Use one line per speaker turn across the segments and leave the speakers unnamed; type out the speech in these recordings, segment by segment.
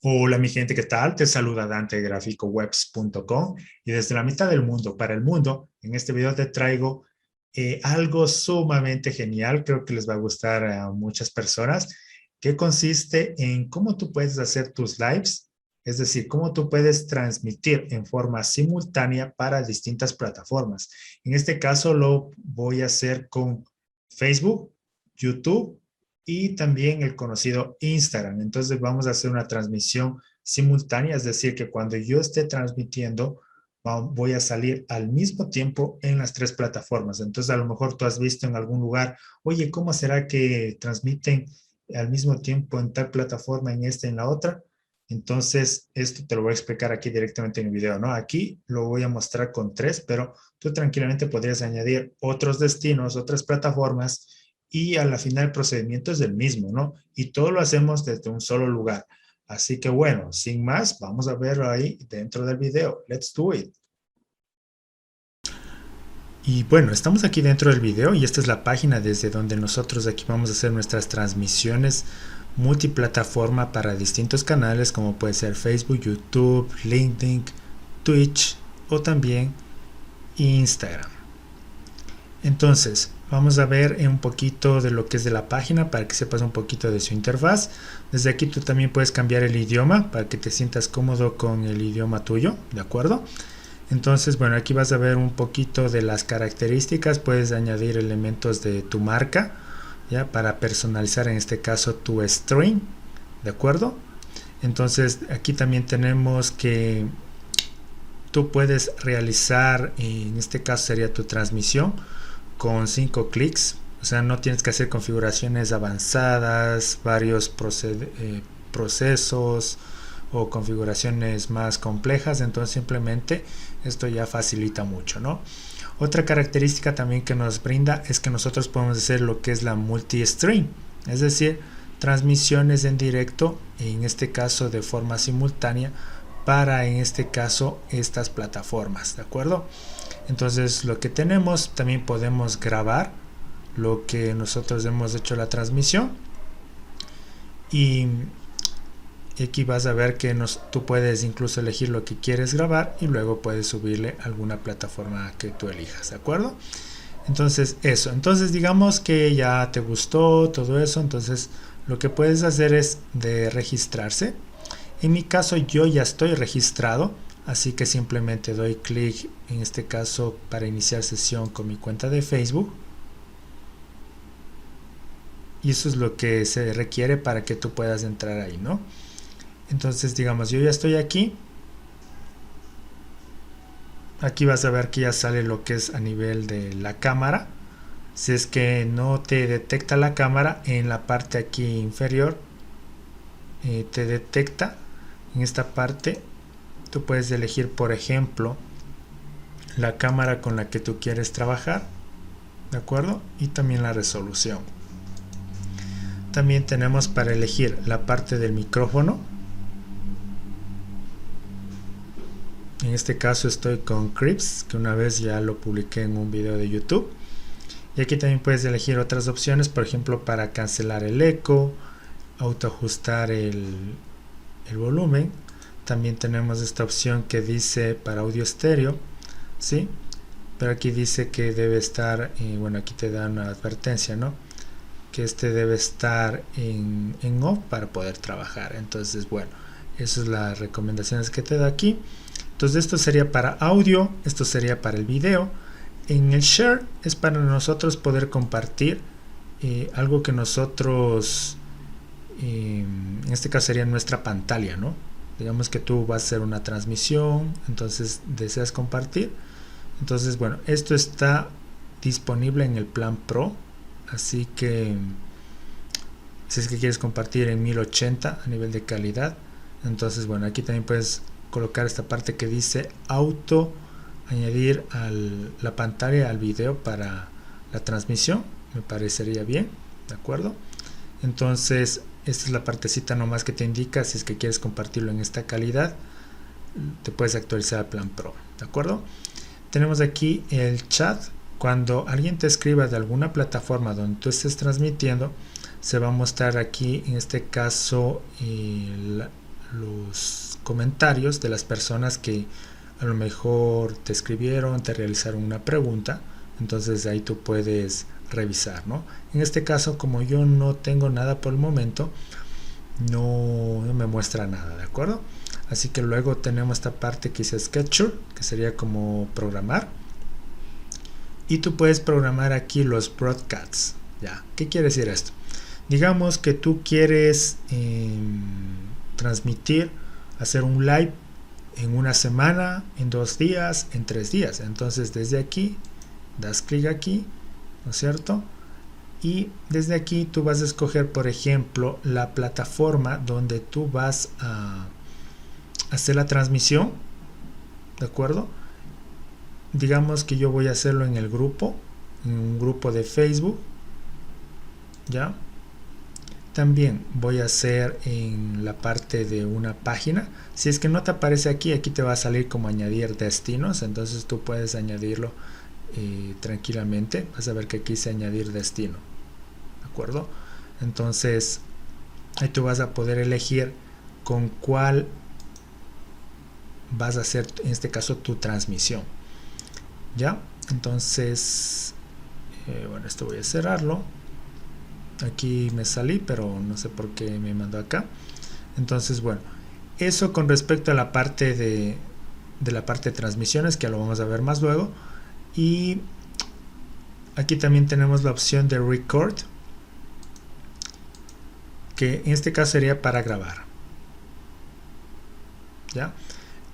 Hola mi gente, ¿qué tal? Te saluda Dante de graficowebs.com y desde la mitad del mundo para el mundo, en este video te traigo algo sumamente genial, creo que les va a gustar a muchas personas, que consiste en cómo tú puedes hacer tus lives, es decir, cómo tú puedes transmitir en forma simultánea para distintas plataformas. En este caso lo voy a hacer con Facebook, YouTube y también el conocido Instagram. Entonces vamos a hacer una transmisión simultánea, es decir, que cuando yo esté transmitiendo, voy a salir al mismo tiempo en las tres plataformas. Entonces a lo mejor tú has visto en algún lugar, oye, ¿cómo será que transmiten al mismo tiempo en tal plataforma, en esta, en la otra? Entonces, esto te lo voy a explicar aquí directamente en el video, ¿no? Aquí lo voy a mostrar con tres, pero tú tranquilamente podrías añadir otros destinos, otras plataformas y a la final el procedimiento es el mismo, ¿no? Y todo lo hacemos desde un solo lugar. Así que bueno, sin más, vamos a verlo ahí dentro del video. Let's do it. Y bueno, estamos aquí dentro del video y esta es la página desde donde nosotros aquí vamos a hacer nuestras transmisiones multiplataforma para distintos canales como puede ser Facebook, YouTube, LinkedIn, Twitch o también Instagram. Entonces, vamos a ver un poquito de lo que es de la página para que sepas un poquito de su interfaz. Desde aquí tú también puedes cambiar el idioma para que te sientas cómodo con el idioma tuyo, ¿de acuerdo? Entonces, bueno, aquí vas a ver un poquito de las características. Puedes añadir elementos de tu marca, ¿ya? Para personalizar en este caso tu stream, ¿de acuerdo? Entonces, aquí también tenemos que tú puedes realizar, en este caso sería tu transmisión, con 5 clics, o sea, no tienes que hacer configuraciones avanzadas, varios procesos o configuraciones más complejas, entonces simplemente esto ya facilita mucho, ¿no? Otra característica también que nos brinda es que nosotros podemos hacer lo que es la multi-stream, es decir, transmisiones en directo, en este caso de forma simultánea, para en este caso estas plataformas, ¿de acuerdo? Entonces lo que tenemos, también podemos grabar lo que nosotros hemos hecho la transmisión y aquí vas a ver que tú puedes incluso elegir lo que quieres grabar y luego puedes subirle a alguna plataforma que tú elijas, ¿de acuerdo? Entonces eso, entonces digamos que ya te gustó todo eso, entonces lo que puedes hacer es de registrarse. En mi caso yo ya estoy registrado, así que simplemente doy clic en este caso para iniciar sesión con mi cuenta de Facebook. Y eso es lo que se requiere para que tú puedas entrar ahí, ¿no? Entonces digamos, yo ya estoy aquí. Aquí vas a ver que ya sale lo que es a nivel de la cámara. Si es que no te detecta la cámara, en la parte aquí inferior te detecta. En esta parte tú puedes elegir, por ejemplo, la cámara con la que tú quieres trabajar, ¿de acuerdo? Y también la resolución. También tenemos para elegir la parte del micrófono. En este caso estoy con Crips, que una vez ya lo publiqué en un video de YouTube. Y aquí también puedes elegir otras opciones, por ejemplo, para cancelar el eco, autoajustar el volumen. También tenemos esta opción que dice para audio estéreo, ¿sí? Pero aquí dice que debe estar, bueno, aquí te da una advertencia, ¿no? Que este debe estar en off para poder trabajar. Entonces, bueno, esas son las recomendaciones que te da aquí. Entonces, esto sería para audio, esto sería para el video. En el share es para nosotros poder compartir algo que nosotros, en este caso sería nuestra pantalla, ¿no? Digamos que tú vas a hacer una transmisión, entonces deseas compartir. Entonces, bueno, esto está disponible en el plan Pro, así que si es que quieres compartir en 1080 a nivel de calidad, entonces, bueno, aquí también puedes colocar esta parte que dice auto añadir la pantalla al video para la transmisión, me parecería bien, ¿de acuerdo? Entonces esta es la partecita nomás que te indica si es que quieres compartirlo en esta calidad, te puedes actualizar al plan Pro, ¿de acuerdo? Tenemos aquí el chat. Cuando alguien te escriba de alguna plataforma donde tú estés transmitiendo, se va a mostrar aquí en este caso los comentarios de las personas que a lo mejor te escribieron, te realizaron una pregunta. Entonces ahí tú puedes revisar, ¿no? En este caso, como yo no tengo nada por el momento, no me muestra nada, ¿de acuerdo? Así que luego tenemos esta parte que dice Sketcher, que sería como programar. Y tú puedes programar aquí los broadcasts, ¿ya? ¿Qué quiere decir esto? Digamos que tú quieres transmitir, hacer un live en una semana, en 2 días, en 3 días. Entonces desde aquí, das clic aquí, ¿no es cierto? Y desde aquí tú vas a escoger, por ejemplo, la plataforma donde tú vas a hacer la transmisión, ¿de acuerdo? Digamos que yo voy a hacerlo en el grupo, en un grupo de Facebook, ¿ya? También voy a hacer en la parte de una página. Si es que no te aparece aquí, aquí te va a salir como añadir destinos, entonces tú puedes añadirlo tranquilamente. Vas a ver que aquí dice añadir destino, ¿de acuerdo? Entonces ahí tú vas a poder elegir con cuál vas a hacer, en este caso, tu transmisión, ¿ya? Entonces bueno, esto voy a cerrarlo. Aquí me salí, pero no sé por qué me mandó acá. Entonces, bueno, eso con respecto a la parte de la parte de transmisiones, que lo vamos a ver más luego. Y aquí también tenemos la opción de record, que en este caso sería para grabar, ¿ya?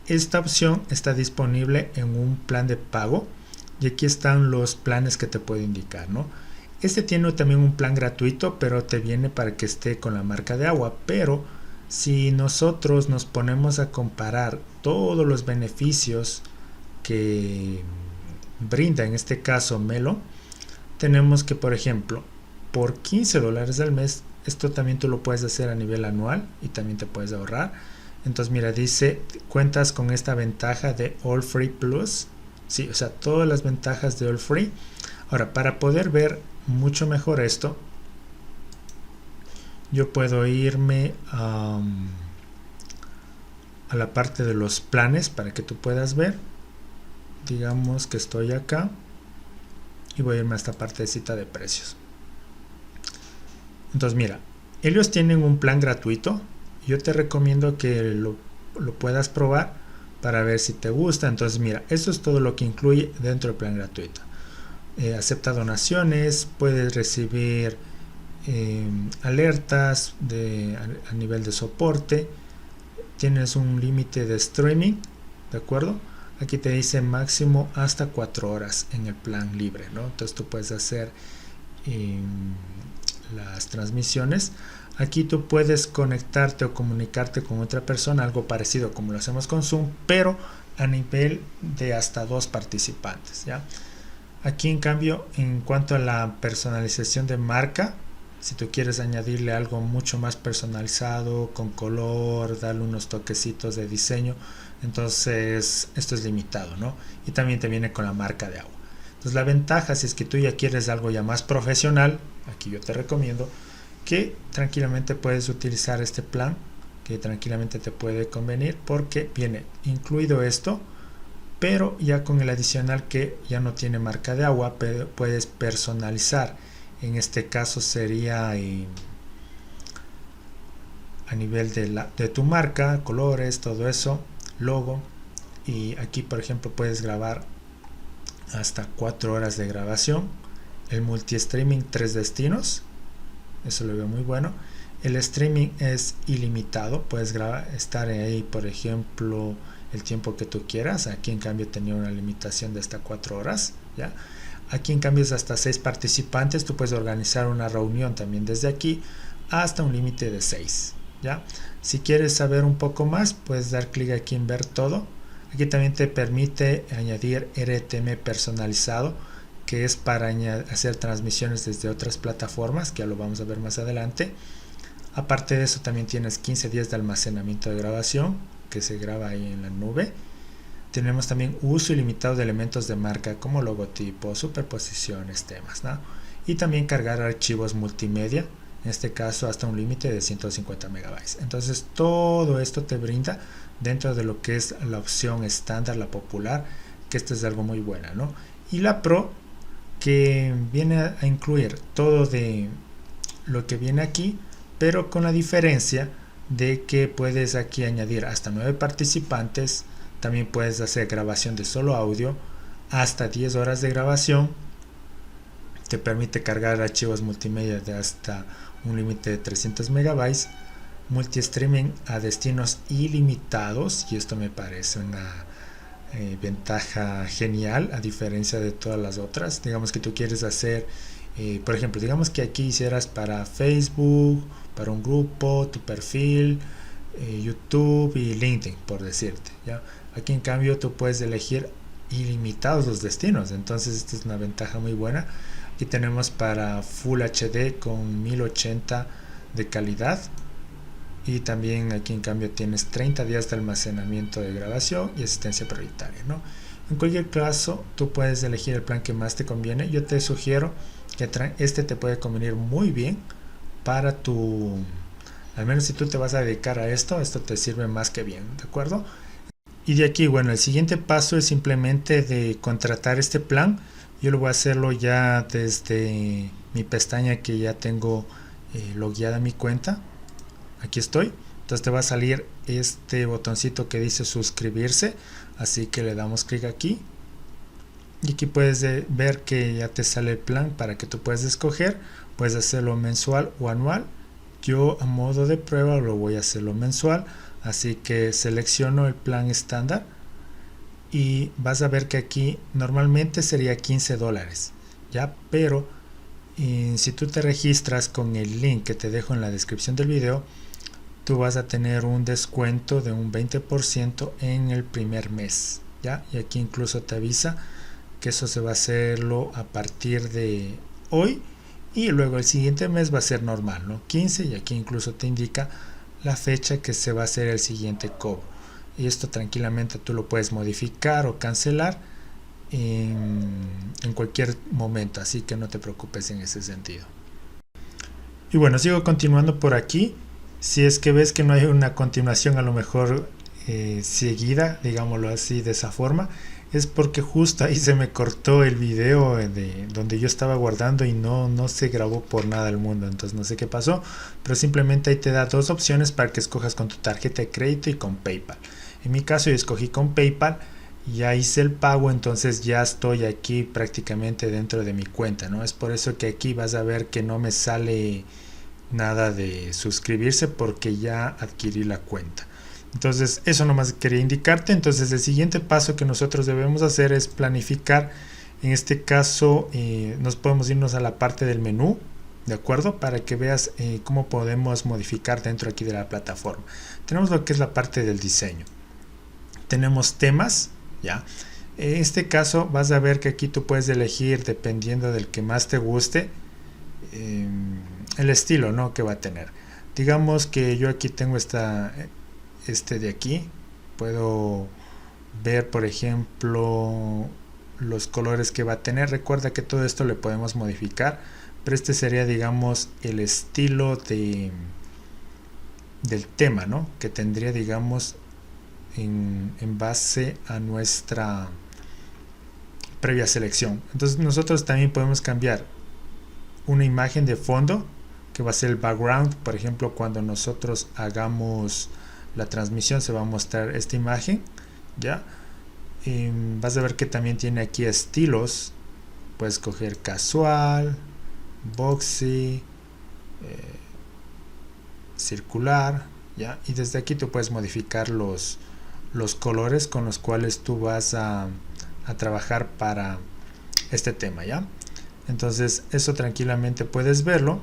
Esta opción está disponible en un plan de pago y aquí están los planes que te puedo indicar, ¿no? Este tiene también un plan gratuito, pero te viene para que esté con la marca de agua. Pero si nosotros nos ponemos a comparar todos los beneficios que brinda en este caso Melo, tenemos que, por ejemplo, por $15 al mes, esto también tú lo puedes hacer a nivel anual y también te puedes ahorrar. Entonces mira, dice, cuentas con esta ventaja de All Free Plus. Sí, o sea, todas las ventajas de All Free. Ahora, para poder ver mucho mejor esto, yo puedo irme a la parte de los planes para que tú puedas ver. Digamos que estoy acá y voy a irme a esta partecita de precios. Entonces mira, ellos tienen un plan gratuito. Yo te recomiendo que lo puedas probar para ver si te gusta. Entonces mira, eso es todo lo que incluye dentro del plan gratuito. Acepta donaciones, puedes recibir alertas a nivel de soporte, tienes un límite de streaming, ¿de acuerdo? Aquí te dice máximo hasta 4 horas en el plan libre, ¿no? Entonces tú puedes hacer las transmisiones. Aquí tú puedes conectarte o comunicarte con otra persona, algo parecido como lo hacemos con Zoom, pero a nivel de hasta 2 participantes, ¿ya? Aquí en cambio, en cuanto a la personalización de marca, si tú quieres añadirle algo mucho más personalizado, con color, darle unos toquecitos de diseño, entonces esto es limitado, ¿no? Y también te viene con la marca de agua. Entonces la ventaja, si es que tú ya quieres algo ya más profesional, aquí yo te recomiendo que tranquilamente puedes utilizar este plan, que tranquilamente te puede convenir porque viene incluido esto, pero ya con el adicional que ya no tiene marca de agua, pero puedes personalizar. En este caso sería a nivel de tu marca, colores, todo eso, logo. Y aquí por ejemplo puedes grabar hasta 4 horas de grabación. El multi-streaming 3 destinos, eso lo veo muy bueno. El streaming es ilimitado, puedes estar ahí por ejemplo el tiempo que tú quieras. Aquí en cambio tenía una limitación de hasta 4 horas, ¿ya? Aquí en cambio es hasta 6 participantes, tú puedes organizar una reunión también desde aquí hasta un límite de 6, ¿ya? Si quieres saber un poco más, puedes dar clic aquí en ver todo. Aquí también te permite añadir RTM personalizado, que es para hacer transmisiones desde otras plataformas, que ya lo vamos a ver más adelante. Aparte de eso también tienes 15 días de almacenamiento de grabación, que se graba ahí en la nube. Tenemos también uso ilimitado de elementos de marca como logotipos, superposiciones, temas, ¿no? Y también cargar archivos multimedia. en este caso hasta un límite de 150 megabytes. Entonces todo esto te brinda dentro de lo que es la opción estándar, la popular, que esto es algo muy buena, ¿no? Y la Pro, que viene a incluir todo de lo que viene aquí, pero con la diferencia de que puedes aquí añadir hasta 9 participantes, también puedes hacer grabación de solo audio, hasta 10 horas de grabación, te permite cargar archivos multimedia de hasta un límite de 300 megabytes, multi-streaming a destinos ilimitados, y esto me parece una ventaja genial a diferencia de todas las otras. Digamos que tú quieres hacer, por ejemplo, digamos que aquí hicieras para Facebook, para un grupo, tu perfil, YouTube y LinkedIn, por decirte, ¿ya? Aquí en cambio tú puedes elegir ilimitados los destinos, entonces esta es una ventaja muy buena. Aquí tenemos para Full HD con 1080 de calidad, y también aquí en cambio tienes 30 días de almacenamiento de grabación y asistencia prioritaria, ¿no? En cualquier caso tú puedes elegir el plan que más te conviene. Yo te sugiero que este te puede convenir muy bien para tu, al menos si tú te vas a dedicar a esto te sirve más que bien, ¿de acuerdo? Y de aquí, bueno, el siguiente paso es simplemente de contratar este plan. Yo lo voy a hacerlo ya desde mi pestaña que ya tengo logueada mi cuenta. Aquí estoy. Entonces te va a salir este botoncito que dice suscribirse, así que le damos clic aquí y aquí puedes ver que ya te sale el plan para que tú puedas escoger. Puedes hacerlo mensual o anual. Yo a modo de prueba lo voy a hacerlo mensual, así que selecciono el plan estándar y vas a ver que aquí normalmente sería $15, ya, pero si tú te registras con el link que te dejo en la descripción del video, tú vas a tener un descuento de un 20% en el primer mes, ¿ya? Y aquí incluso te avisa que eso se va a hacerlo a partir de hoy, y luego el siguiente mes va a ser normal, ¿no? 15, y aquí incluso te indica la fecha que se va a hacer el siguiente cobro. Y esto tranquilamente tú lo puedes modificar o cancelar en cualquier momento, así que no te preocupes en ese sentido. Y bueno, sigo continuando por aquí. Si es que ves que no hay una continuación a lo mejor seguida, digámoslo así, de esa forma, es porque justo ahí se me cortó el video de donde yo estaba guardando y no se grabó por nada del mundo. Entonces no sé qué pasó, pero simplemente ahí te da dos opciones para que escojas con tu tarjeta de crédito y con PayPal. En mi caso yo escogí con PayPal, ya hice el pago, entonces ya estoy aquí prácticamente dentro de mi cuenta, ¿no? Es por eso que aquí vas a ver que no me sale nada de suscribirse porque ya adquirí la cuenta. Entonces eso nomás quería indicarte. Entonces el siguiente paso que nosotros debemos hacer es planificar. En este caso nos podemos irnos a la parte del menú, ¿de acuerdo? Para que veas cómo podemos modificar dentro aquí de la plataforma. Tenemos lo que es la parte del diseño, tenemos temas, ya. En este caso vas a ver que aquí tú puedes elegir, dependiendo del que más te guste, el estilo, ¿no?, que va a tener. Digamos que yo aquí tengo este de aquí. Puedo ver, por ejemplo, los colores que va a tener. Recuerda que todo esto le podemos modificar, pero este sería, digamos, el estilo del tema, ¿no?, que tendría, digamos, en base a nuestra previa selección. Entonces nosotros también podemos cambiar una imagen de fondo que va a ser el background. Por ejemplo, cuando nosotros hagamos la transmisión se va a mostrar esta imagen, ya. Vas a ver que también tiene aquí estilos. Puedes escoger casual, boxy, circular, ya. Y desde aquí tú puedes modificar los colores con los cuales tú vas a trabajar para este tema, ya. Entonces eso tranquilamente puedes verlo.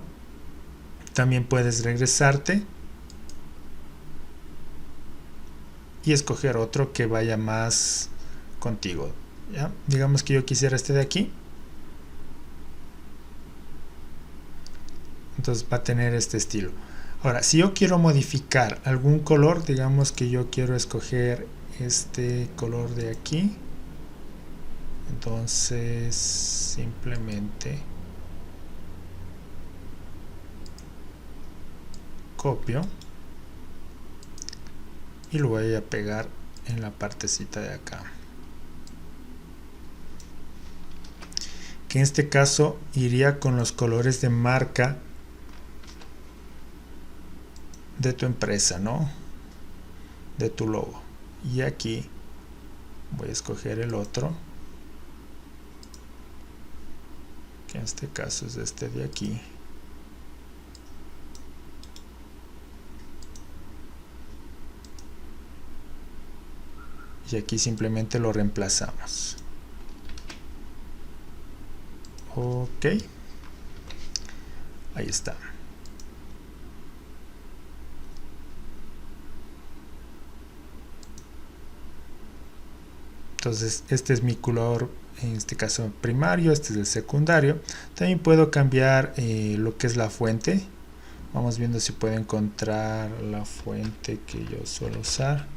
También puedes regresarte y escoger otro que vaya más contigo, ¿ya? Digamos que yo quisiera este de aquí, entonces va a tener este estilo. Ahora, si yo quiero modificar algún color, digamos que yo quiero escoger este color de aquí, entonces simplemente copio y lo voy a pegar en la partecita de acá, que en este caso iría con los colores de marca de tu empresa, ¿no? De tu logo. Y aquí voy a escoger el otro, que en este caso es este de aquí. Y aquí simplemente lo reemplazamos. Ok, ahí está. Entonces este es mi color, en este caso primario, este es el secundario. También puedo cambiar lo que es la fuente. Vamos viendo si puedo encontrar la fuente que yo suelo usar.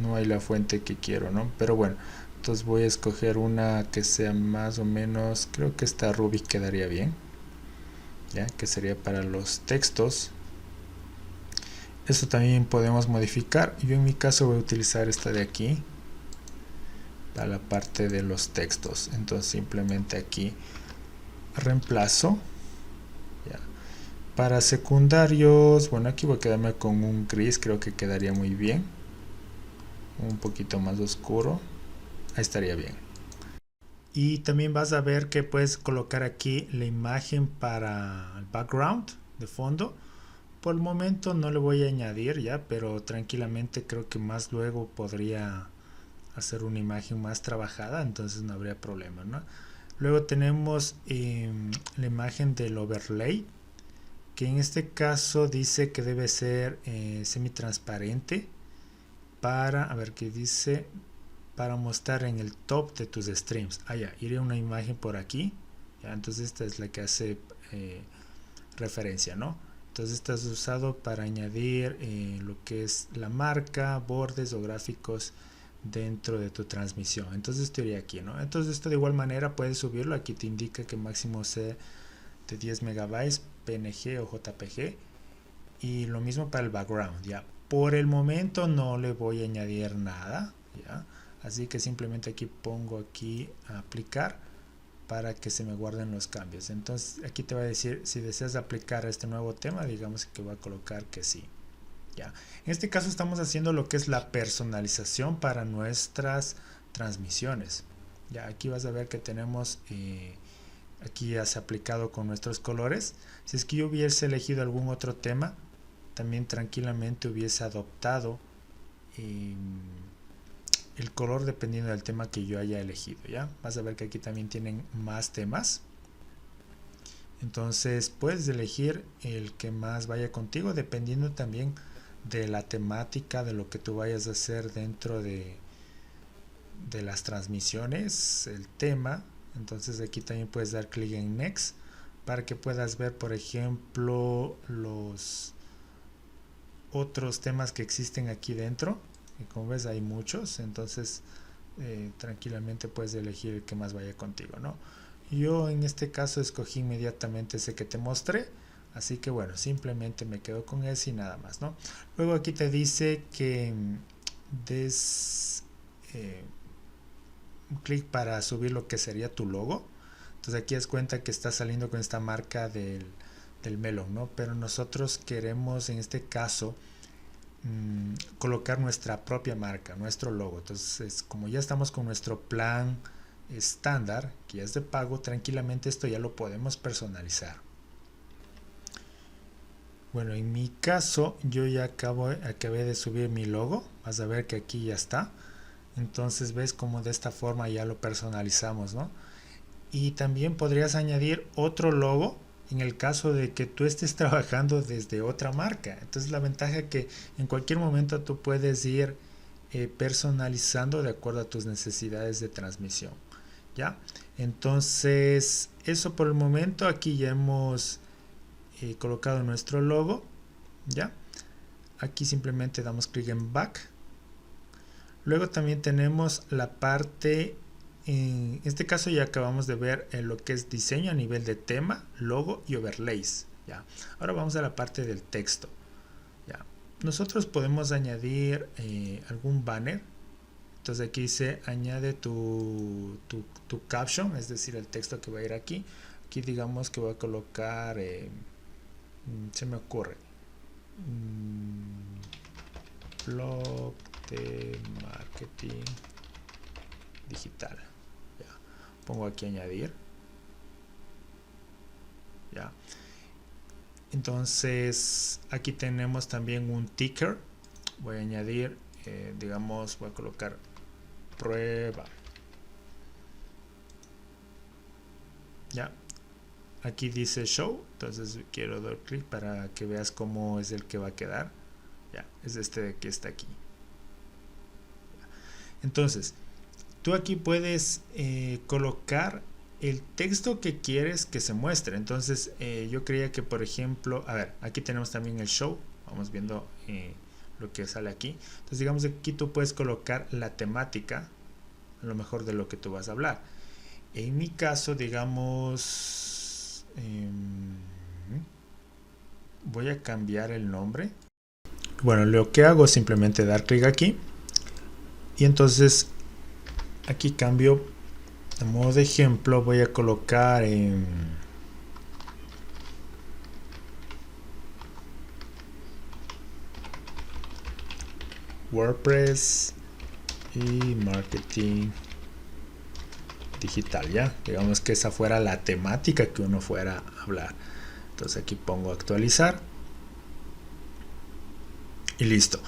No hay la fuente que quiero, ¿no? Pero bueno, entonces voy a escoger una que sea más o menos, creo que esta Ruby quedaría bien, ya que sería para los textos. Eso también podemos modificar. Yo en mi caso voy a utilizar esta de aquí para la parte de los textos. Entonces simplemente aquí reemplazo. Ya. Para secundarios, bueno, aquí voy a quedarme con un gris, creo que quedaría muy bien. Un poquito más oscuro, ahí estaría bien. Y también vas a ver que puedes colocar aquí la imagen para el background de fondo. Por el momento no le voy a añadir ya, pero tranquilamente creo que más luego podría hacer una imagen más trabajada, entonces no habría problema, ¿no? Luego tenemos la imagen del overlay, que en este caso dice que debe ser semi-transparente para, a ver qué dice, para mostrar en el top de tus streams. Ya, iré una imagen por aquí, ya, entonces esta es la que hace referencia, ¿no? Entonces esta es usado para añadir lo que es la marca, bordes o gráficos dentro de tu transmisión. Entonces esto iría aquí, ¿no? Entonces esto de igual manera puedes subirlo. Aquí te indica que máximo sea de 10 megabytes, PNG o JPG. Y lo mismo para el background, ya. Por el momento no le voy a añadir nada, ya. Así que simplemente aquí pongo aquí a aplicar para que se me guarden los cambios. Entonces aquí te va a decir si deseas aplicar este nuevo tema, digamos que voy a colocar que sí. Ya. En este caso estamos haciendo lo que es la personalización para nuestras transmisiones. Ya, aquí vas a ver que tenemos aquí ya se ha aplicado con nuestros colores. Si es que yo hubiese elegido algún otro tema, también tranquilamente hubiese adoptado el color dependiendo del tema que yo haya elegido. Ya vas a ver que aquí también tienen más temas, entonces puedes elegir el que más vaya contigo dependiendo también de la temática de lo que tú vayas a hacer dentro de las transmisiones, el tema. Entonces aquí también puedes dar clic en next para que puedas ver, por ejemplo, los otros temas que existen aquí dentro. Y como ves hay muchos, entonces tranquilamente puedes elegir el que más vaya contigo, ¿no? Yo en este caso escogí inmediatamente ese que te mostré, así que bueno, simplemente me quedo con ese y nada más, ¿no? Luego aquí te dice que des un clic para subir lo que sería tu logo. Entonces aquí das cuenta que está saliendo con esta marca del melón, ¿no? Pero nosotros queremos en este caso colocar nuestra propia marca, nuestro logo. Entonces como ya estamos con nuestro plan estándar, que ya es de pago, tranquilamente esto ya lo podemos personalizar. Bueno, en mi caso yo ya acabé de subir mi logo. Vas a ver que aquí ya está. Entonces ves como de esta forma ya lo personalizamos, ¿no? Y también podrías añadir otro logo en el caso de que tú estés trabajando desde otra marca. Entonces la ventaja es que en cualquier momento tú puedes ir personalizando de acuerdo a tus necesidades de transmisión, ¿ya? Entonces eso por el momento. Aquí ya hemos colocado nuestro logo, ¿ya? Aquí simplemente damos clic en back. Luego también tenemos la parte en este caso ya acabamos de ver lo que es diseño a nivel de tema, logo y overlays. ¿Ya? Ahora vamos a la parte del texto. ¿Ya? Nosotros podemos añadir algún banner. Entonces aquí dice añade tu caption, es decir, el texto que va a ir aquí. Aquí digamos que voy a colocar, se me ocurre, blog de marketing digital. Ya. Pongo aquí añadir. Ya. Entonces aquí tenemos también un ticker. Voy a añadir, digamos, voy a colocar prueba. Ya. Aquí dice show, entonces quiero dar clic para que veas cómo es el que va a quedar. Ya, es este que está aquí. Entonces, tú aquí puedes colocar el texto que quieres que se muestre. Entonces, yo creía que, por ejemplo, a ver, aquí tenemos también el show. Vamos viendo lo que sale aquí. Entonces, digamos que aquí tú puedes colocar la temática, a lo mejor de lo que tú vas a hablar. En mi caso, digamos, voy a cambiar el nombre. Bueno, lo que hago es simplemente dar clic aquí. Y entonces, aquí cambio, a modo de ejemplo, voy a colocar en WordPress y marketing digital. Ya, digamos que esa fuera la temática que uno fuera a hablar. Entonces aquí pongo actualizar y listo.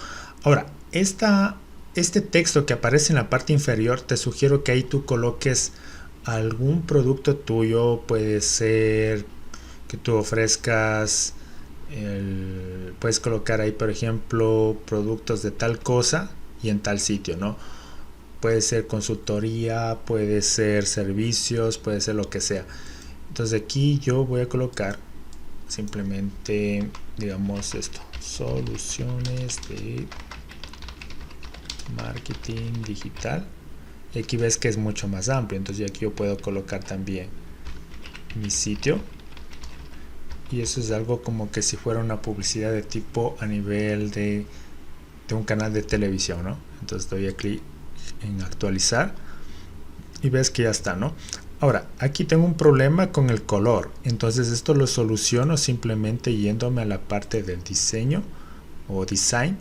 Ahora, este texto que aparece en la parte inferior, te sugiero que ahí tú coloques algún producto tuyo. Puede ser que tú ofrezcas, puedes colocar ahí, por ejemplo, productos de tal cosa y en tal sitio, ¿no? Puede ser consultoría, puede ser servicios, puede ser lo que sea. Entonces aquí yo voy a colocar simplemente, digamos, esto, soluciones de marketing digital. Y aquí ves que es mucho más amplio. Entonces aquí yo puedo colocar también mi sitio. Y eso es algo como que si fuera una publicidad de tipo a nivel de un canal de televisión, ¿no? Entonces doy clic en actualizar y ves que ya está, ¿no? Ahora, aquí tengo un problema con el color. Entonces esto lo soluciono simplemente yéndome a la parte del diseño o design.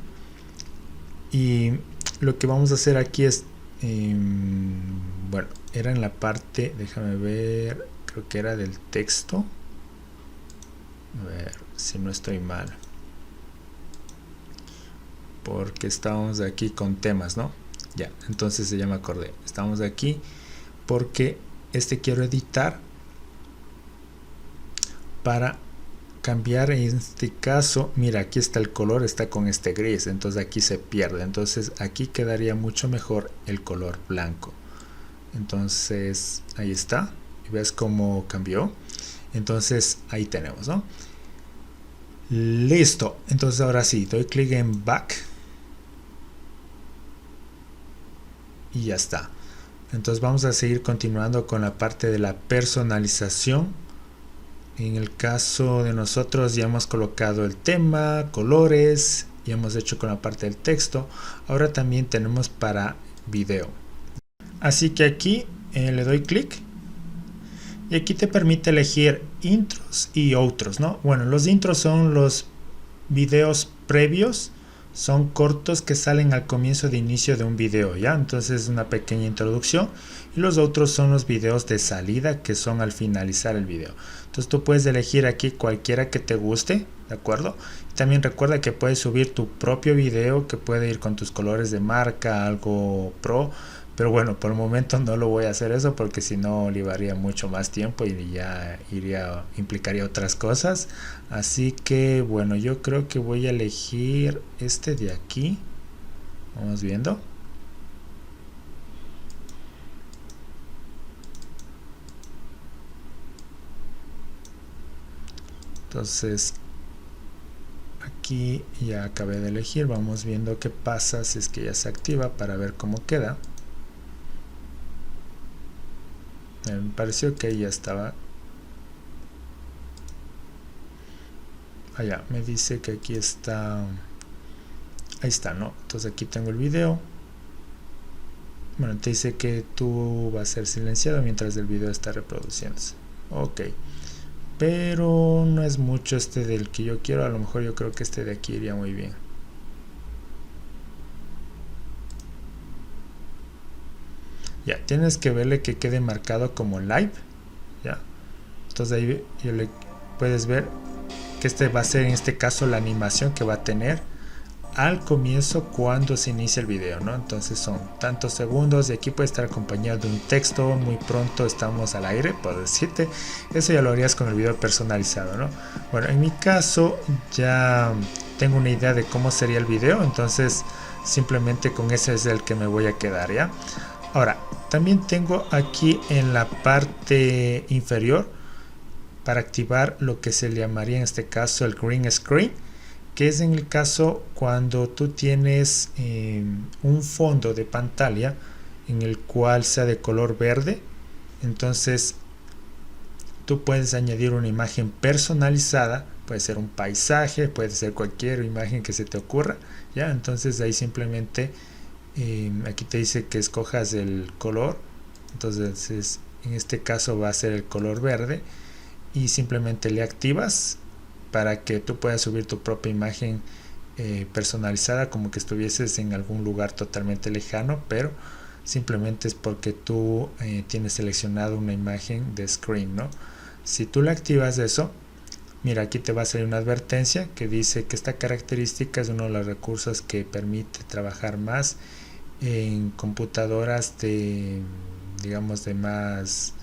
Y lo que vamos a hacer aquí es, bueno, era en la parte, déjame ver, creo que era del texto. A ver si no estoy mal, porque estábamos aquí con temas, ¿no? Ya, entonces ya me acordé. Estamos aquí porque quiero editar para cambiar. En este caso, mira, aquí está el color, está con este gris, entonces aquí se pierde. Entonces aquí quedaría mucho mejor el color blanco. Entonces ahí está, y ves cómo cambió. Entonces ahí tenemos, ¿no? Listo. Entonces ahora sí, doy clic en back y ya está. Entonces vamos a seguir continuando con la parte de la personalización. En el caso de nosotros ya hemos colocado el tema, colores, y hemos hecho con la parte del texto. Ahora también tenemos para video. Así que aquí le doy clic y aquí te permite elegir intros y outros, ¿no? Bueno, los intros son los videos previos. Son cortos que salen al comienzo de inicio de un video, ¿ya? Entonces es una pequeña introducción. Y los otros son los videos de salida, que son al finalizar el video. Entonces tú puedes elegir aquí cualquiera que te guste, ¿de acuerdo? También recuerda que puedes subir tu propio video, que puede ir con tus colores de marca, algo pro. Pero bueno, por el momento no lo voy a hacer eso, porque si no llevaría mucho más tiempo y ya implicaría otras cosas. Así que bueno, yo creo que voy a elegir este de aquí. Vamos viendo. Entonces aquí ya acabé de elegir. Vamos viendo qué pasa si es que ya se activa para ver cómo queda. Me pareció que ahí ya estaba. Allá, me dice que aquí está. Ahí está, ¿no? Entonces aquí tengo el video. Bueno, te dice que tú vas a ser silenciado mientras el video está reproduciéndose. Ok. Pero no es mucho este del que yo quiero. A lo mejor yo creo que este de aquí iría muy bien. Ya, tienes que verle que quede marcado como live. Ya. Entonces ahí puedes ver que este va a ser en este caso la animación que va a tener al comienzo cuando se inicia el video, ¿no? Entonces son tantos segundos y aquí puede estar acompañado de un texto. Muy pronto estamos al aire, por decirte. Eso ya lo harías con el video personalizado, ¿no? Bueno, en mi caso ya tengo una idea de cómo sería el video, entonces simplemente con ese es el que me voy a quedar, ¿ya? Ahora, también tengo aquí en la parte inferior para activar lo que se llamaría en este caso el green screen, que es en el caso cuando tú tienes un fondo de pantalla en el cual sea de color verde. Entonces tú puedes añadir una imagen personalizada, puede ser un paisaje, puede ser cualquier imagen que se te ocurra, ¿ya? Entonces ahí simplemente aquí te dice que escojas el color. Entonces en este caso va a ser el color verde y simplemente le activas para que tú puedas subir tu propia imagen personalizada, como que estuvieses en algún lugar totalmente lejano, pero simplemente es porque tú tienes seleccionado una imagen de screen, ¿no? Si tú le activas eso, mira, aquí te va a salir una advertencia que dice que esta característica es uno de los recursos que permite trabajar más en computadoras de, digamos, de más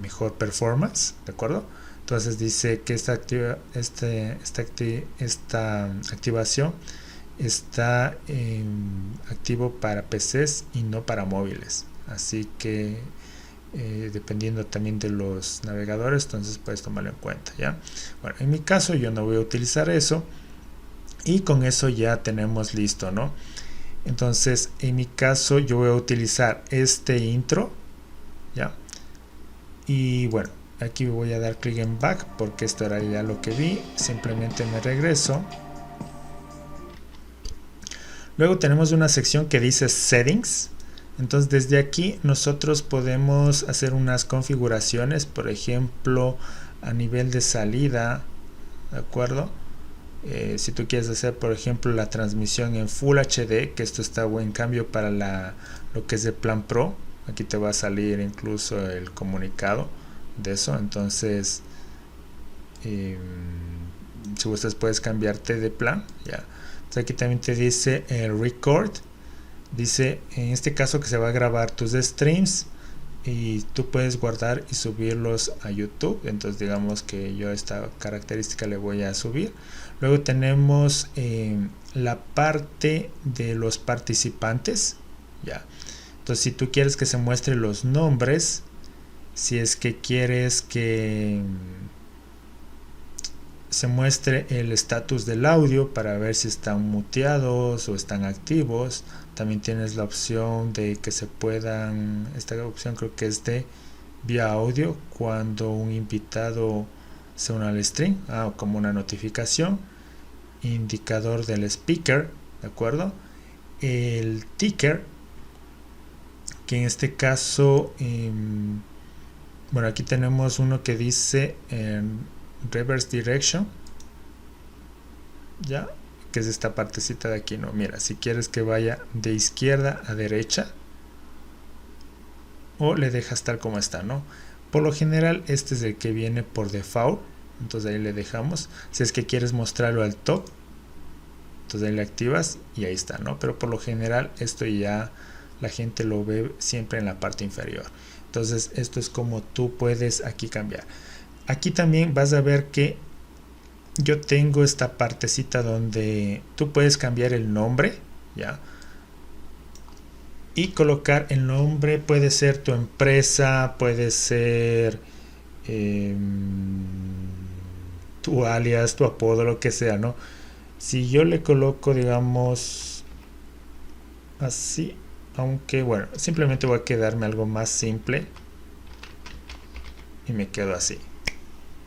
mejor performance, ¿de acuerdo? Entonces dice que esta activación está activo para PCs y no para móviles, así que dependiendo también de los navegadores, entonces puedes tomarlo en cuenta, ¿ya? Bueno, en mi caso yo no voy a utilizar eso y con eso ya tenemos listo, ¿no? Entonces en mi caso yo voy a utilizar este intro, ¿ya? Y bueno, aquí voy a dar clic en back porque esto era ya lo que vi. Simplemente me regreso. Luego tenemos una sección que dice settings. Entonces desde aquí nosotros podemos hacer unas configuraciones, por ejemplo a nivel de salida, ¿de acuerdo? Si tú quieres hacer por ejemplo la transmisión en Full HD, que esto está buen cambio para lo que es el plan Pro, aquí te va a salir incluso el comunicado de eso. Entonces si gustas puedes cambiarte de plan, ya. Entonces aquí también te dice el record, dice en este caso que se va a grabar tus streams y tú puedes guardar y subirlos a YouTube. Entonces digamos que yo esta característica le voy a subir. Luego tenemos la parte de los participantes, ya. Entonces si tú quieres que se muestre los nombres, si es que quieres que se muestre el estatus del audio para ver si están muteados o están activos. También tienes la opción de que se puedan, esta opción creo que es de vía audio cuando un invitado se une al stream, como una notificación. Indicador del speaker, ¿de acuerdo? El ticker, que en este caso bueno, aquí tenemos uno que dice reverse direction, ya, que es esta partecita de aquí, no, mira, si quieres que vaya de izquierda a derecha o le dejas tal como está, ¿no? Por lo general este es el que viene por default, entonces ahí le dejamos. Si es que quieres mostrarlo al top, entonces ahí le activas y ahí está, ¿no? Pero por lo general esto ya la gente lo ve siempre en la parte inferior. Entonces esto es como tú puedes aquí cambiar. Aquí también vas a ver que yo tengo esta partecita donde tú puedes cambiar el nombre, ¿ya? Y colocar el nombre, puede ser tu empresa, puede ser tu alias, tu apodo, lo que sea, ¿no? Si yo le coloco, digamos, así, aunque bueno, simplemente voy a quedarme algo más simple, y me quedo así.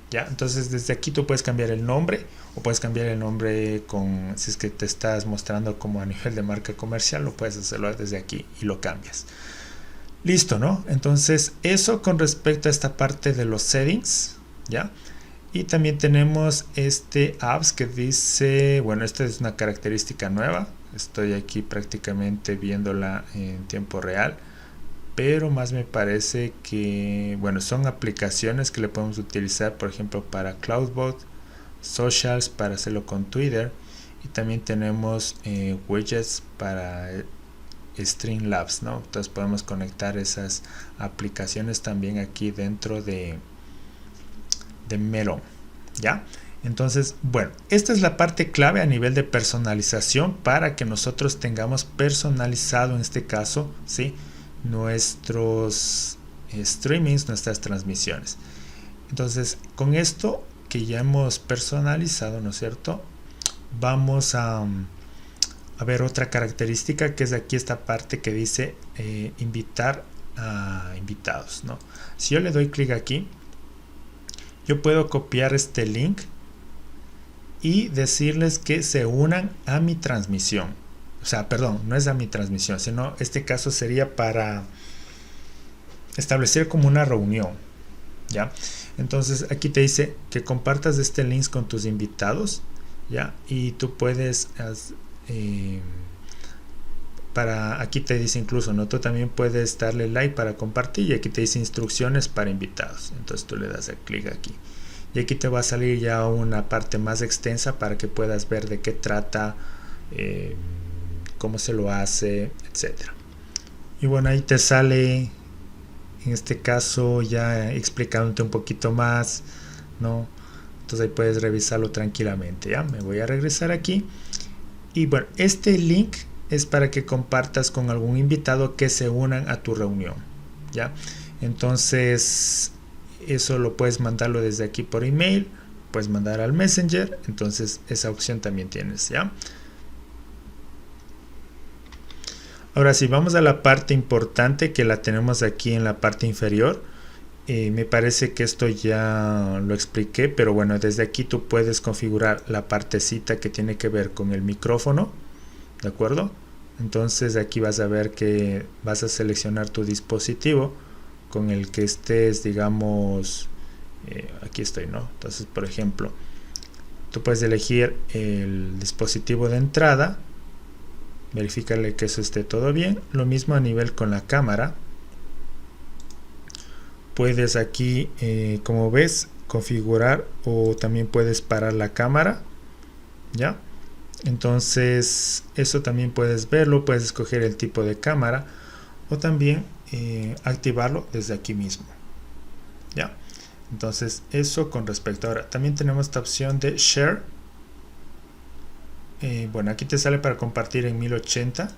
¿Ya? Entonces desde aquí tú puedes cambiar el nombre o puedes cambiar el nombre con, si es que te estás mostrando como a nivel de marca comercial, lo puedes hacerlo desde aquí y lo cambias. Listo, ¿no? Entonces eso con respecto a esta parte de los settings, ¿ya? Y también tenemos este apps que dice, bueno, esta es una característica nueva, estoy aquí prácticamente viéndola en tiempo real, pero más me parece que, bueno, son aplicaciones que le podemos utilizar, por ejemplo, para CloudBot, Socials para hacerlo con Twitter, y también tenemos widgets para Streamlabs, ¿no? Entonces podemos conectar esas aplicaciones también aquí dentro de Melon, ¿ya? Entonces, bueno, esta es la parte clave a nivel de personalización para que nosotros tengamos personalizado en este caso, ¿sí?, nuestros streamings, nuestras transmisiones. Entonces, con esto que ya hemos personalizado, ¿no es cierto?, vamos a ver otra característica, que es aquí esta parte que dice invitar a invitados, ¿no? Si yo le doy clic aquí, yo puedo copiar este link y decirles que se unan a mi transmisión. O sea, perdón, no es a mi transmisión, sino este caso sería para establecer como una reunión, ¿ya? Entonces aquí te dice que compartas este link con tus invitados, ¿ya? Y tú puedes aquí te dice incluso, ¿no?, tú también puedes darle like para compartir, y aquí te dice instrucciones para invitados. Entonces tú le das el clic aquí y aquí te va a salir ya una parte más extensa para que puedas ver de qué trata, cómo se lo hace, etcétera. Y bueno, ahí te sale en este caso ya explicándote un poquito más, ¿no? Entonces ahí puedes revisarlo tranquilamente. Ya me voy a regresar aquí y bueno, este link es para que compartas con algún invitado que se unan a tu reunión, ¿ya? Entonces eso lo puedes mandarlo desde aquí por email, puedes mandar al Messenger, entonces esa opción también tienes, ¿ya? Ahora sí, vamos a la parte importante que la tenemos aquí en la parte inferior. Me parece que esto ya lo expliqué, pero bueno, desde aquí tú puedes configurar la partecita que tiene que ver con el micrófono, ¿de acuerdo? Entonces aquí vas a ver que vas a seleccionar tu dispositivo con el que estés, digamos, aquí estoy, ¿no? Entonces, por ejemplo, tú puedes elegir el dispositivo de entrada, verificarle que eso esté todo bien. Lo mismo a nivel con la cámara. Puedes aquí, como ves, configurar o también puedes parar la cámara, ¿ya? Entonces eso también puedes verlo, puedes escoger el tipo de cámara o también activarlo desde aquí mismo, ¿ya? Entonces eso con respecto. Ahora también tenemos esta opción de share. Bueno, aquí te sale para compartir en 1080.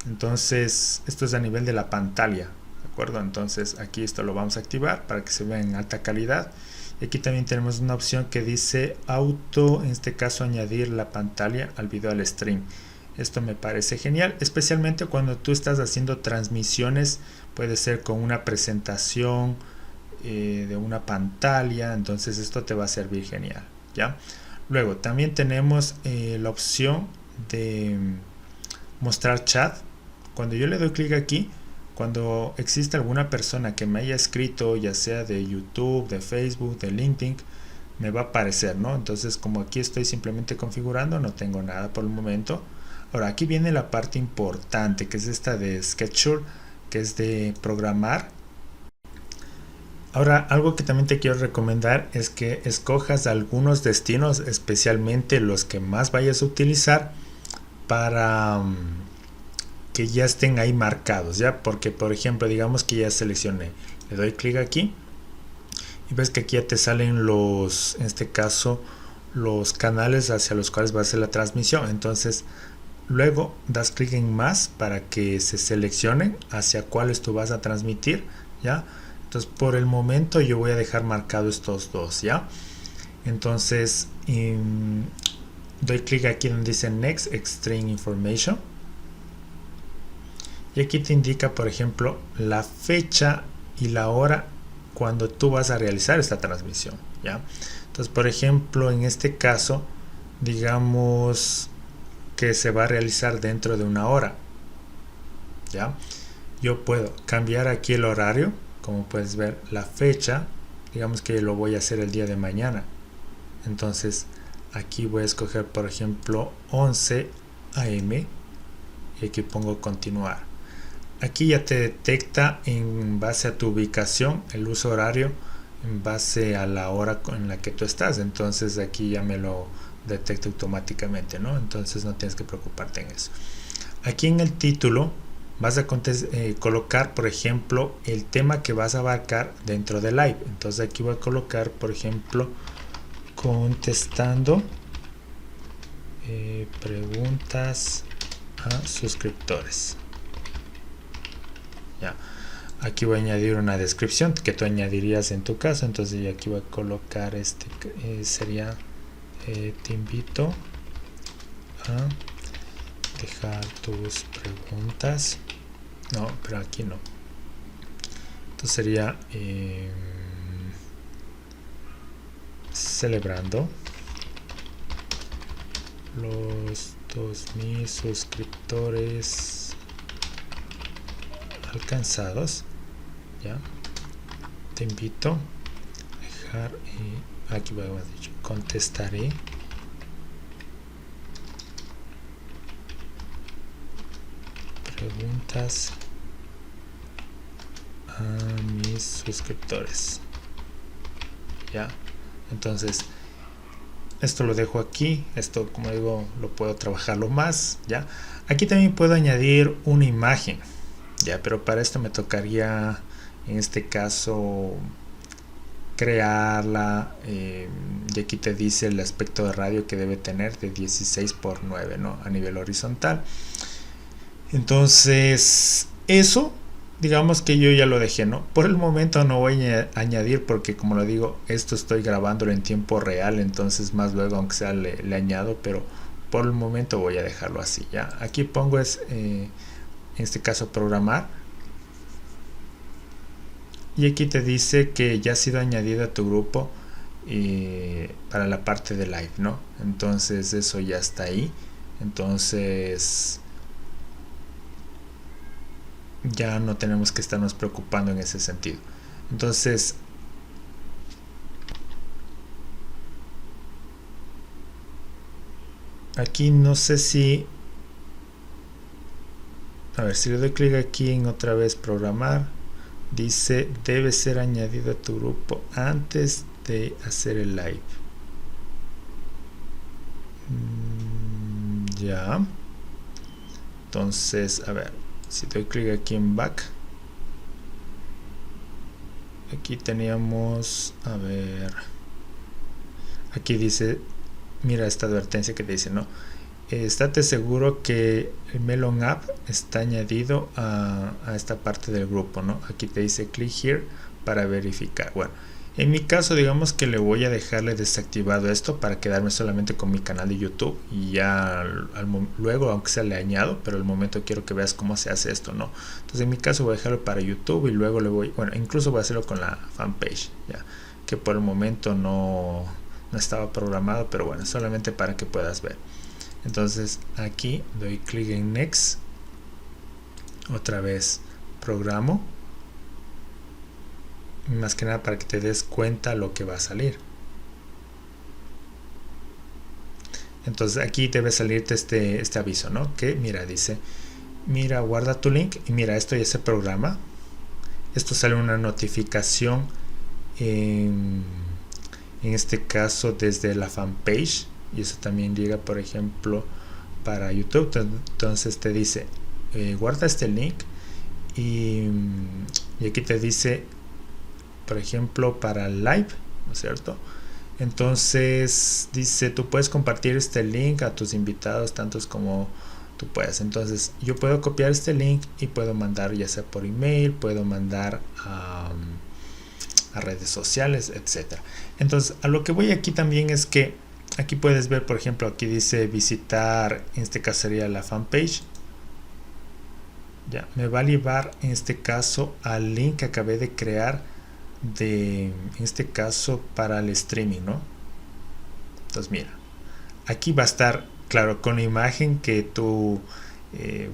Entonces esto es a nivel de la pantalla, ¿de acuerdo? Entonces aquí esto lo vamos a activar para que se vea en alta calidad. Y aquí también tenemos una opción que dice auto, en este caso añadir la pantalla al video al stream. Esto me parece genial, especialmente cuando tú estás haciendo transmisiones, puede ser con una presentación de una pantalla, entonces esto te va a servir genial, ¿ya? Luego también tenemos la opción de mostrar chat. Cuando yo le doy clic aquí, cuando existe alguna persona que me haya escrito, ya sea de YouTube, de Facebook, de LinkedIn, me va a aparecer, ¿no? Entonces como aquí estoy simplemente configurando, no tengo nada por el momento. Ahora aquí viene la parte importante, que es esta de Schedule, que es de programar. Ahora, algo que también te quiero recomendar es que escojas algunos destinos, especialmente los que más vayas a utilizar, para que ya estén ahí marcados, ¿ya? Porque, por ejemplo, digamos que ya seleccioné, le doy clic aquí y ves que aquí ya te salen los, en este caso, los canales hacia los cuales va a ser la transmisión. Entonces, luego das clic en más para que se seleccionen hacia cuáles tú vas a transmitir, ¿ya? Entonces por el momento yo voy a dejar marcado estos dos, ¿ya? Entonces doy clic aquí donde dice Next Extreme Information y aquí te indica, por ejemplo, la fecha y la hora cuando tú vas a realizar esta transmisión, ¿ya? Entonces, por ejemplo, en este caso, digamos que se va a realizar dentro de una hora, ¿ya? Yo puedo cambiar aquí el horario, como puedes ver, la fecha, digamos que lo voy a hacer el día de mañana. Entonces, aquí voy a escoger, por ejemplo, 11 AM y aquí pongo continuar. Aquí ya te detecta en base a tu ubicación el uso horario en base a la hora en la que tú estás. Entonces aquí ya me lo detecta automáticamente, ¿no? Entonces no tienes que preocuparte en eso. Aquí en el título vas a colocar, por ejemplo, el tema que vas a abarcar dentro del live. Entonces aquí voy a colocar, por ejemplo, contestando preguntas a suscriptores. Ya. Aquí voy a añadir una descripción que tú añadirías en tu caso. Entonces aquí voy a colocar sería te invito a dejar tus preguntas. No, pero aquí no. Entonces sería celebrando los 2000 suscriptores alcanzados, ya te invito a dejar aquí hemos dicho contestaré preguntas a mis suscriptores, ya. Entonces esto lo dejo aquí. Esto, como digo, lo puedo trabajarlo más, ya. Aquí también puedo añadir una imagen, ya, pero para esto me tocaría en este caso crearla, y aquí te dice el aspecto de radio que debe tener de 16:9, ¿no? A nivel horizontal. Entonces eso, digamos que yo ya lo dejé, ¿no? Por el momento no voy a añadir porque, como lo digo, esto estoy grabándolo en tiempo real, entonces más luego, aunque sea, le añado, pero por el momento voy a dejarlo así, ya. Aquí pongo en este caso programar, y aquí te dice que ya ha sido añadido a tu grupo para la parte de live, ¿no? Entonces eso ya está ahí. Entonces ya no tenemos que estarnos preocupando en ese sentido. Entonces aquí no sé si, a ver, si le doy clic aquí en otra vez programar, dice debe ser añadido a tu grupo antes de hacer el live. Ya. Entonces, a ver, si doy clic aquí en back, aquí teníamos, a ver, aquí dice, mira esta advertencia que te dice, ¿no? Estate seguro que el Melon App está añadido a esta parte del grupo, ¿no? Aquí te dice click here para verificar. Bueno, en mi caso, digamos que le voy a dejarle desactivado esto para quedarme solamente con mi canal de YouTube, y ya luego, aunque sea, le añado, pero al momento quiero que veas cómo se hace esto, ¿no? Entonces en mi caso voy a dejarlo para YouTube y luego le voy, bueno, incluso voy a hacerlo con la fanpage, ya, que por el momento no estaba programado, pero bueno, solamente para que puedas ver. Entonces aquí doy clic en next, otra vez programo, más que nada para que te des cuenta lo que va a salir. Entonces aquí debe salirte este aviso, ¿no? Que mira, dice, mira, guarda tu link, y mira, esto ya se programa. Esto sale una notificación en este caso desde la fanpage, y eso también llega, por ejemplo, para YouTube. Entonces te dice guarda este link, y aquí te dice, por ejemplo, para el live, ¿no es cierto? Entonces dice, tú puedes compartir este link a tus invitados tantos como tú puedas. Entonces yo puedo copiar este link y puedo mandar, ya sea por email, puedo mandar a redes sociales, etcétera. Entonces a lo que voy aquí también es que aquí puedes ver, por ejemplo, aquí dice visitar, en este caso sería la fanpage. Ya, me va a llevar en este caso al link que acabé de crear en este caso para el streaming, ¿no? Entonces mira, aquí va a estar, claro, con la imagen que tú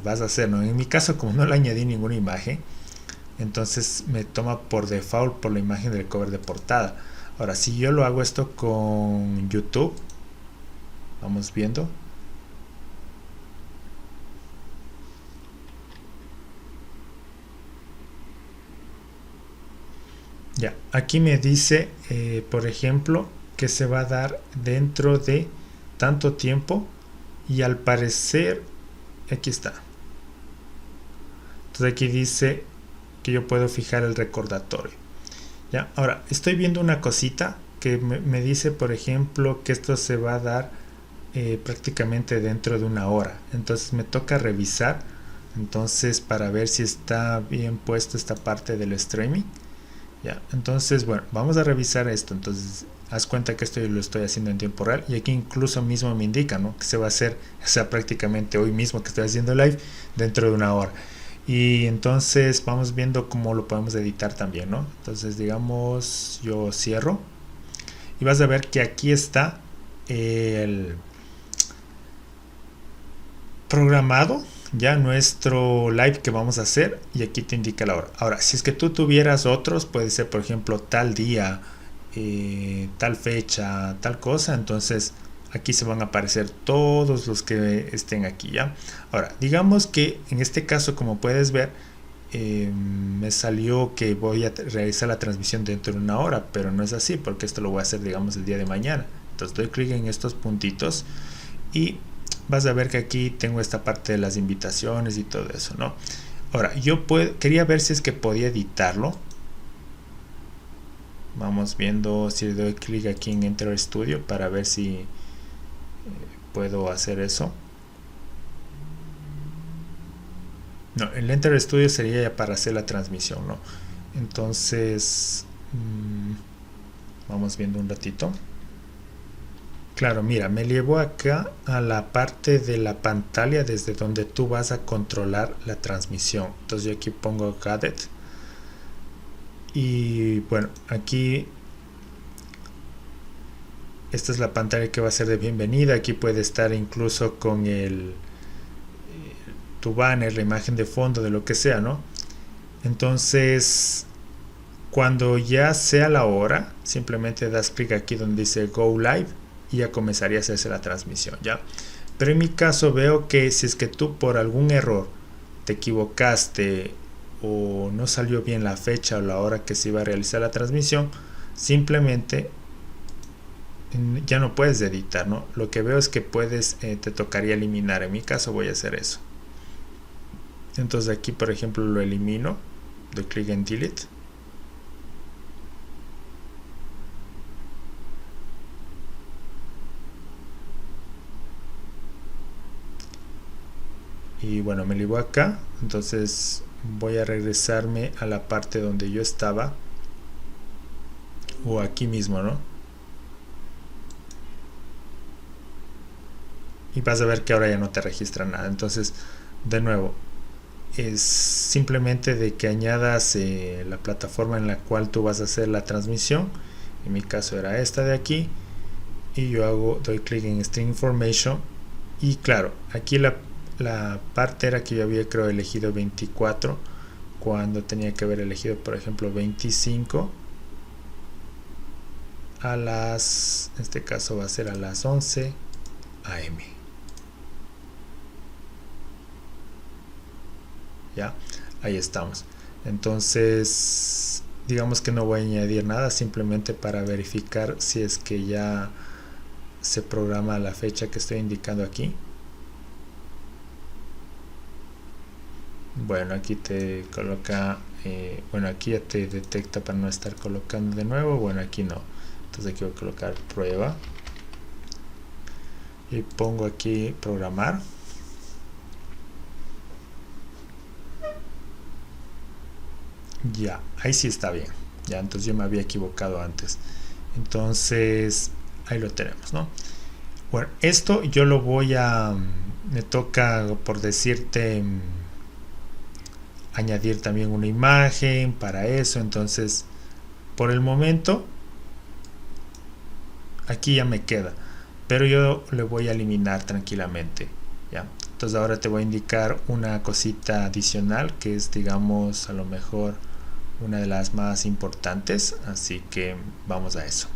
vas a hacer, ¿no? En mi caso, como no le añadí ninguna imagen, entonces me toma por default por la imagen del cover de portada. Ahora, si yo lo hago esto con YouTube, vamos viendo. Ya, aquí me dice, por ejemplo, que se va a dar dentro de tanto tiempo y al parecer, aquí está. Entonces aquí dice que yo puedo fijar el recordatorio. Ya, ahora estoy viendo una cosita que me dice, por ejemplo, que esto se va a dar prácticamente dentro de una hora. Entonces me toca revisar, entonces para ver si está bien puesto esta parte del streaming. Ya, entonces bueno, vamos a revisar esto. Entonces haz cuenta que esto yo lo estoy haciendo en tiempo real y aquí incluso mismo me indica, ¿no?, que se va a hacer, o sea, prácticamente hoy mismo que estoy haciendo live, dentro de una hora. Y entonces vamos viendo cómo lo podemos editar también, ¿no? Entonces digamos yo cierro y vas a ver que aquí está el programado ya nuestro live que vamos a hacer y aquí te indica la hora. Ahora, si es que tú tuvieras otros, puede ser por ejemplo tal día, tal fecha, tal cosa, entonces aquí se van a aparecer todos los que estén aquí, ya. Ahora, digamos que en este caso, como puedes ver, me salió que voy a realizar la transmisión dentro de una hora, pero no es así porque esto lo voy a hacer, digamos, el día de mañana. Entonces doy clic en estos puntitos y vas a ver que aquí tengo esta parte de las invitaciones y todo eso, ¿no? Ahora, yo quería ver si es que podía editarlo. Vamos viendo si le doy clic aquí en Enter Studio para ver si puedo hacer eso. No, el Enter Studio sería ya para hacer la transmisión, ¿no? Entonces, vamos viendo un ratito. Claro, mira, me llevo acá a la parte de la pantalla desde donde tú vas a controlar la transmisión. Entonces yo aquí pongo Gadget. Y bueno, aquí esta es la pantalla que va a ser de bienvenida. Aquí puede estar incluso con tu banner, la imagen de fondo, de lo que sea, ¿no? Entonces, cuando ya sea la hora, simplemente das clic aquí donde dice Go Live y ya comenzaría a hacerse la transmisión, ¿ya? Pero en mi caso veo que si es que tú por algún error te equivocaste o no salió bien la fecha o la hora que se iba a realizar la transmisión, simplemente ya no puedes editar, ¿no? Lo que veo es que puedes, te tocaría eliminar. En mi caso voy a hacer eso. Entonces aquí, por ejemplo, lo elimino, doy clic en Delete. Y bueno, me libo acá, entonces voy a regresarme a la parte donde yo estaba, o aquí mismo, ¿no? Y vas a ver que ahora ya no te registra nada. Entonces, de nuevo, es simplemente de que añadas la plataforma en la cual tú vas a hacer la transmisión. En mi caso era esta de aquí, y yo doy clic en Stream Information, y claro, aquí la parte era que yo había, creo, elegido 24 cuando tenía que haber elegido, por ejemplo, 25 a las, en este caso va a ser a las 11 AM. Ya, ahí estamos. Entonces, digamos que no voy a añadir nada, simplemente para verificar si es que ya se programa la fecha que estoy indicando aquí. Bueno, aquí te coloca, bueno, aquí ya te detecta para no estar colocando de nuevo. Bueno, aquí no. Entonces aquí voy a colocar prueba y pongo aquí programar. Ya, ahí sí está bien. Ya, entonces yo me había equivocado antes. Entonces, ahí lo tenemos, ¿no? Bueno, esto yo lo voy a, me toca, por decirte, añadir también una imagen para eso. Entonces por el momento aquí ya me queda, pero yo le voy a eliminar tranquilamente, ¿ya? Entonces ahora te voy a indicar una cosita adicional que es, digamos, a lo mejor una de las más importantes, así que vamos a eso.